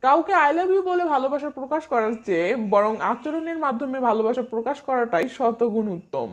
কাউকে I love you বলে ভালোবাসা প্রকাশ করার চেয়ে বরং আচরণের মাধ্যমে ভালোবাসা প্রকাশ করাটাই শতগুণ উত্তম।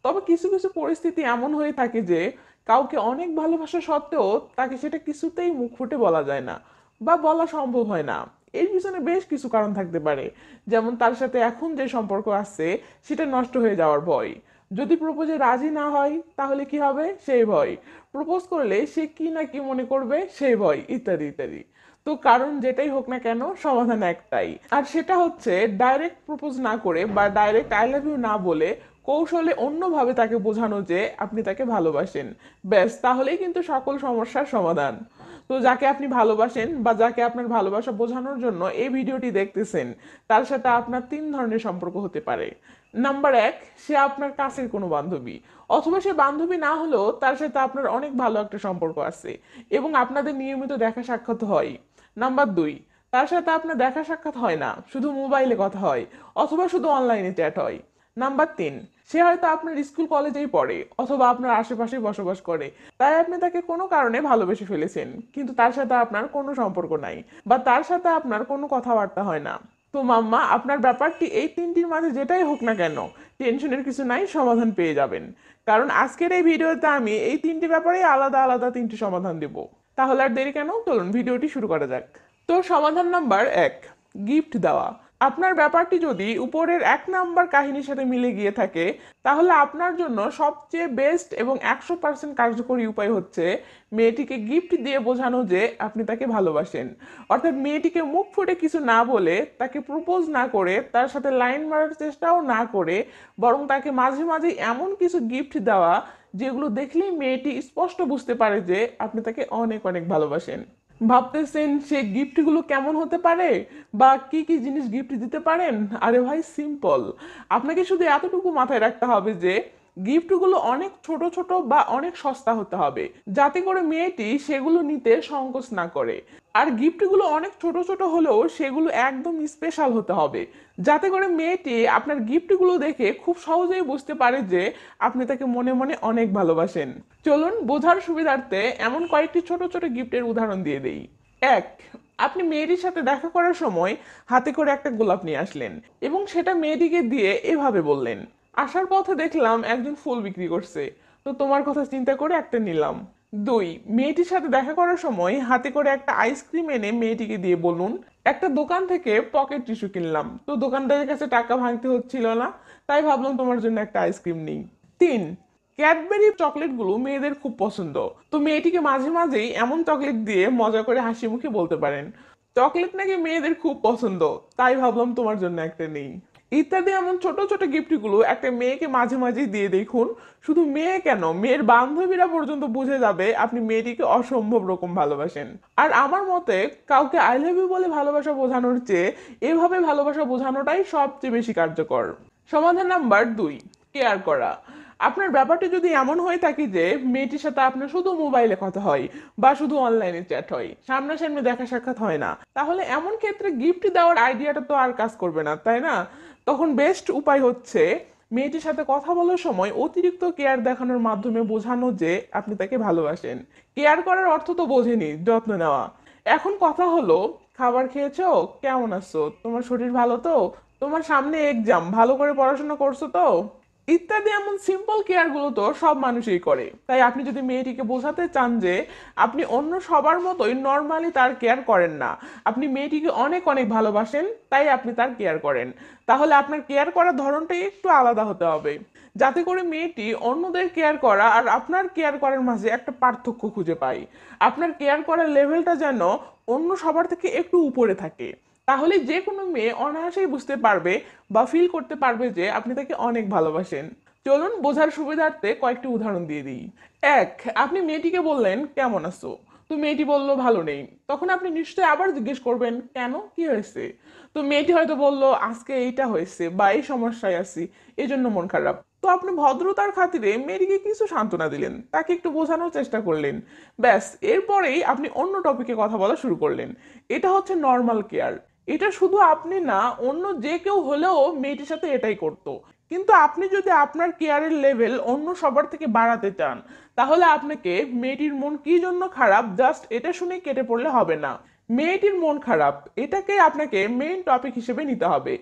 তবে কিছু কিছু পরিস্থিতি এমন হয়ে থাকে যে কাউকে অনেক ভালোবাসা সত্ত্বেও তাকে সেটা কিছুতেই মুখ ফুটে বলা যায় না বা বলা সম্ভব হয় না। এর পিছনে বেশ কিছু কারণ থাকতে পারে, যেমন তার সাথে এখন যে সম্পর্ক আছে সেটা নষ্ট হয়ে যাওয়ার ভয়, যদি প্রপোজে রাজি না হয় তাহলে কি হবে সেই ভয়, প্রপোজ করলে সে কি না কি মনে করবে সেই ভয়, ইত্যাদি ইত্যাদি। তো কারণ যেটাই হোক না কেন সমাধান একটাই, আর সেটা হচ্ছে ডাইরেক্ট প্রপোজ না করে বা ডাইরেক্ট আই লাভ ইউ না বলে কৌশলে অন্যভাবে তাকে বোঝানো যে আপনি তাকে ভালোবাসেন। ব্যাস, তাহলেই কিন্তু সকল সমস্যার সমাধান। তো যাকে আপনি ভালোবাসেন বা যাকে আপনার ভালোবাসা বোঝানোর জন্য এই ভিডিওটি দেখতেছেন, তার সাথে আপনার তিন ধরনের সম্পর্ক হতে পারে। নাম্বার এক, সে আপনার কাছের কোনো বান্ধবী, অথবা সে বান্ধবী না হলেও তার সাথে আপনার অনেক ভালো একটা সম্পর্ক আছে এবং আপনাদের নিয়মিত দেখা সাক্ষাৎ হয়। নাম্বার দুই, তার সাথে আপনার দেখা সাক্ষাৎ হয় না, শুধু মোবাইলে কথা হয় অথবা শুধু অনলাইনে চ্যাট হয়। নাম্বার তিন, সে হয়তো আপনার স্কুল কলেজেই পড়ে অথবা আপনার আশেপাশেই বসবাস করে, তাই আপনি তাকে কোনো কারণে ভালোবেসে ফেলেছেন কিন্তু তার সাথে আপনার কোনো সম্পর্ক নাই বা তার সাথে আপনার কোনো কথাবার্তা হয় না। তো মাম্মা, আপনার ব্যাপারটি এই তিনটির মাঝে যেটাই হোক না কেন, টেনশনের কিছু নাই, সমাধান পেয়ে যাবেন। কারণ আজকের এই ভিডিওতে আমি এই তিনটি ব্যাপারে আলাদা আলাদা তিনটি সমাধান দেব। তাহলে আর দেরি কেন, চলুন ভিডিওটি শুরু করা যাক। তো সমাধান নাম্বার এক, গিফট দেওয়া। আপনার ব্যাপারটি যদি উপরের এক নাম্বার কাহিনীর সাথে মিলে গিয়ে থাকে, তাহলে আপনার জন্য সবচেয়ে বেস্ট এবং 100% কার্যকরী উপায় হচ্ছে মেয়েটিকে গিফট দিয়ে বোঝানো যে আপনি তাকে ভালোবাসেন। অর্থাৎ মেয়েটিকে মুখ ফুটে কিছু না বলে, তাকে প্রপোজ না করে, তার সাথে লাইন মারার চেষ্টাও না করে, বরং তাকে মাঝে মাঝে এমন কিছু গিফট দেওয়া যেগুলো দেখলেই মেয়েটি স্পষ্ট বুঝতে পারে যে আপনি তাকে অনেক অনেক ভালোবাসেন। ভাবতেছেন সে গিফটগুলো কেমন হতে পারে বা কি কি জিনিস গিফট দিতে পারেন? আরে ভাই, সিম্পল। আপনাকে শুধু এতটুকু মাথায় রাখতে হবে যে গিফটগুলো অনেক ছোট ছোট বা অনেক সস্তা হতে হবে, যাতে করে মেয়েটি সেগুলো নিতে সংকোচ না করে। আর গিফটগুলো অনেক ছোট ছোট হলেও সেগুলো একদম স্পেশাল হতে হবে, যাতে করে মেয়েটি আপনার গিফটগুলো দেখে খুব সহজেই বুঝতে পারে যে আপনি তাকে মনে মনে অনেক ভালোবাসেন। চলুন বোঝার সুবিধার্থে এমন কয়েকটি ছোট ছোট গিফটের উদাহরণ দিয়ে দেই। এক, আপনি মেয়েটির সাথে দেখা করার সময় হাতে করে একটা গোলাপ নিয়ে আসলেন এবং সেটা মেয়েটিকে দিয়ে এভাবে বললেন, আসার পথে দেখলাম একজন ফুল বিক্রি করছে, তো তোমার কথা চিন্তা করে একটা নিলাম। দুই, মেয়েটির সাথে দেখা করার সময় হাতে করে একটা আইসক্রিম এনে মেয়েটিকে দিয়ে বলুন, একটা দোকান থেকে পকেট টিস্যু কিনলাম, তো দোকানদারের কাছে টাকা ভাঙতে হচ্ছিল না, তাই ভাবলাম তোমার জন্য একটা আইসক্রিম নিই। তিন, ক্যাডবেরি চকলেটগুলো মেয়েদের খুব পছন্দ, তো মেয়েটিকে মাঝে মাঝেই এমন চকলেট দিয়ে মজা করে হাসি মুখে বলতে পারেন, চকলেট নাকি মেয়েদের খুব পছন্দ, তাই ভাবলাম তোমার জন্য একটা নেই। ইত্যাদি এমন ছোট ছোট গিফটগুলো একটা মেয়েকে মাঝে মাঝে দিয়ে দেখুন, শুধু মেয়ে কেন, মেয়ের বান্ধবীরা পর্যন্ত বুঝে যাবে আপনি মেয়েটিকে অসম্ভব রকম ভালোবাসেন। আর আমার মতে কাউকে আই লাভ ইউ বলে ভালোবাসা বোঝানোর চেয়ে এভাবে ভালোবাসা বোঝানোটাই সবচেয়ে বেশি কার্যকর। সমাধান নাম্বার দুই, কেয়ার করা। আপনার ব্যাপারটি যদি এমন হয়ে থাকে যে মেয়েটির সাথে আপনার শুধু মোবাইলে কথা হয় বা শুধু অনলাইনে চ্যাট হয়, সামনাসামনি দেখা সাক্ষাৎ হয় না, তাহলে এমন ক্ষেত্রে গিফট দেওয়ার আইডিয়াটা তো আর কাজ করবে না, তাই না? তখন বেস্ট উপায় হচ্ছে মেয়েটির সাথে কথা বলার সময় অতিরিক্ত কেয়ার দেখানোর মাধ্যমে বোঝানো যে আপনি তাকে ভালোবাসেন। কেয়ার করার অর্থ তো বোঝেনি, যত্ন নেওয়া। এখন কথা হলো, খাবার খেয়েছো, কেমন আছো, তোমার শরীর ভালো তো, তোমার সামনে এক্সাম, ভালো করে পড়াশোনা করছো তো, ইত্যাদি এমন সিম্পল কেয়ার গুলো তো সব মানুষই করে। তাই আপনি যদি মেয়েটিকে বোঝাতে চান যে আপনি অন্য সবার মতোই নর্মালি তার কেয়ার করেন না, আপনি মেয়েটিকে অনেক অনেক ভালোবাসেন, তাই আপনি তার কেয়ার করেন, তাহলে আপনার কেয়ার করার ধরনটাই একটু আলাদা হতে হবে, যাতে করে মেয়েটি অন্যদের কেয়ার করা আর আপনার কেয়ার করার মাঝে একটা পার্থক্য খুঁজে পায়। আপনার কেয়ার করার লেভেলটা যেন অন্য সবার থেকে একটু উপরে থাকে, তাহলে যে কোনো মেয়ে অনায়াসেই বুঝতে পারবে বা ফিল করতে পারবে যে আপনি তাকে অনেক ভালোবাসেন। চলুন বোঝার সুবিধার্থে কয়েকটি উদাহরণ দিয়ে দিই। এক, আপনি মেয়েটিকে বললেন কেমন আছো, তো মেয়েটি বলল ভালো নেই, তখন আপনি নিশ্চয়ই আবার জিজ্ঞেস করবেন কেন, কি হয়েছে? তো মেয়েটি হয়তো বলল আজকে এইটা হয়েছে বা এই সমস্যায় আছি, এই জন্য মন খারাপ। তো আপনি ভদ্রতার খাতিরে মেয়েটিকে কিছু সান্ত্বনা দিলেন, তাকে একটু বোঝানোর চেষ্টা করলেন, ব্যাস, এরপরেই আপনি অন্য টপিকে কথা বলা শুরু করলেন। এটা হচ্ছে নর্মাল কেয়ার। এটা শুধু আপনি না, অন্য যে কেউ হলেও মেয়েটির সাথে এটাই করতো। কিন্তু আপনি যদি আপনার কেয়ারের লেভেল অন্য সবার থেকে বাড়াতে চান, তাহলে আপনাকে মেয়েটির মন কি জন্য খারাপ জাস্ট এটা শুনে কেটে পড়লে হবে না। মেয়েটির মন খারাপ, এটাকে আপনাকে মেইন টপিক হিসেবে নিতে হবে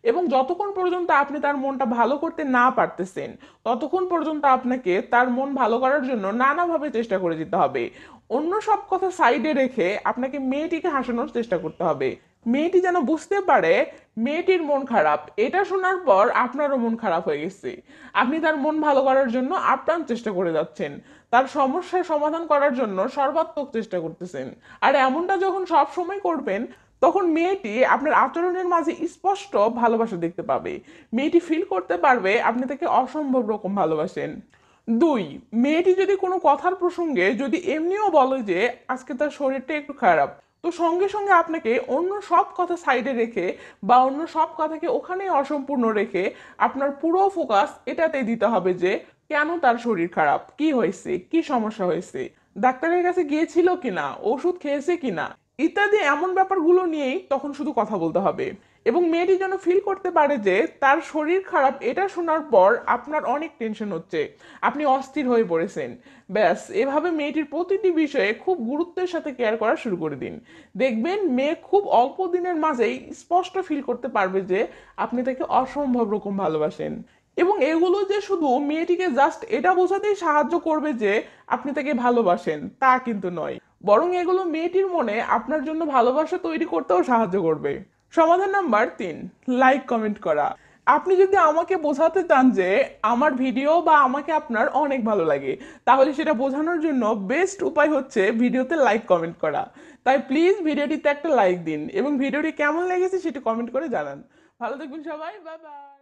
এবং যতক্ষণ পর্যন্ত আপনি তার মনটা ভালো করতে না পারতেছেন ততক্ষণ পর্যন্ত আপনাকে তার মন ভালো করার জন্য নানাভাবে চেষ্টা করে যেতে হবে। অন্য সব কথা সাইডে রেখে আপনাকে মেয়েটিকে হাসানোর চেষ্টা করতে হবে। মেয়েটি যেন বুঝতে পারে মেয়েটির মন খারাপ, এটা শোনার পর আপনারও মন খারাপ হয়ে গেছে। আপনি তার মন ভালো করার জন্য আপ্রাণ চেষ্টা করে যাচ্ছেন, তার সমস্যার সমাধান করার জন্য সর্বাত্মক চেষ্টা করতেছেন। আর এমনটা যখন সব সময় করবেন তখন মেয়েটি আপনার আচরণের মাঝে স্পষ্ট ভালোবাসা দেখতে পাবে। মেয়েটি ফিল করতে পারবে আপনি তাকে অসম্ভব রকম ভালোবাসেন। 2, মেয়েটি যদি কোনো কথার প্রসঙ্গে যদি এমনিও বলে যে আজকে তার শরীরটা একটু খারাপ, তো সঙ্গে সঙ্গে আপনাকে অন্য সব কথা সাইডে রেখে বা অন্য সব কথাকে ওখানেই অসম্পূর্ণ রেখে আপনার পুরো ফোকাস এটাতে দিতে হবে যে কেন তার শরীর খারাপ, কি হয়েছে, কি সমস্যা হয়েছে, ডাক্তারের কাছে গিয়েছিল কিনা, ওষুধ খেয়েছে কিনা, ইত্যাদি এমন ব্যাপারগুলো নিয়েই তখন শুধু কথা বলতে হবে। এবং মেয়েটি যেন ফিল করতে পারে যে তার শরীর খারাপ এটা শোনার পর আপনার অনেক টেনশন হচ্ছে, আপনি অস্থির হয়ে পড়েছেন। ব্যাস এভাবে মেয়েটির প্রতিটি বিষয়ে খুব গুরুত্বের সাথে কেয়ার করা শুরু করে দিন। দেখবেন মেয়ে খুব অল্প দিনের মাঝেই স্পষ্ট ফিল করতে পারবে যে আপনি তাকে অসম্ভব রকম ভালোবাসেন। এবং এগুলো যে শুধু মেয়েটিকে জাস্ট এটা বোঝাতেই সাহায্য করবে যে আপনি তাকে ভালোবাসেন তা কিন্তু নয়, বরং এগুলো মেয়েটির মনে আপনার জন্য ভালোবাসা তৈরি করতেও সাহায্য করবে। সমাধান নাম্বার 3, লাইক কমেন্ট করা। আপনি যদি আমাকে বোঝাতে চান যে আমার ভিডিও বা আমাকে আপনার অনেক ভালো লাগে, তাহলে সেটা বোঝানোর জন্য বেস্ট উপায় হচ্ছে ভিডিওতে লাইক কমেন্ট করা। তাই প্লিজ ভিডিওটিতে একটা লাইক দিন এবং ভিডিওটি কেমন লেগেছে সেটা কমেন্ট করে জানান। ভালো থাকবেন সবাই, বাই বাই।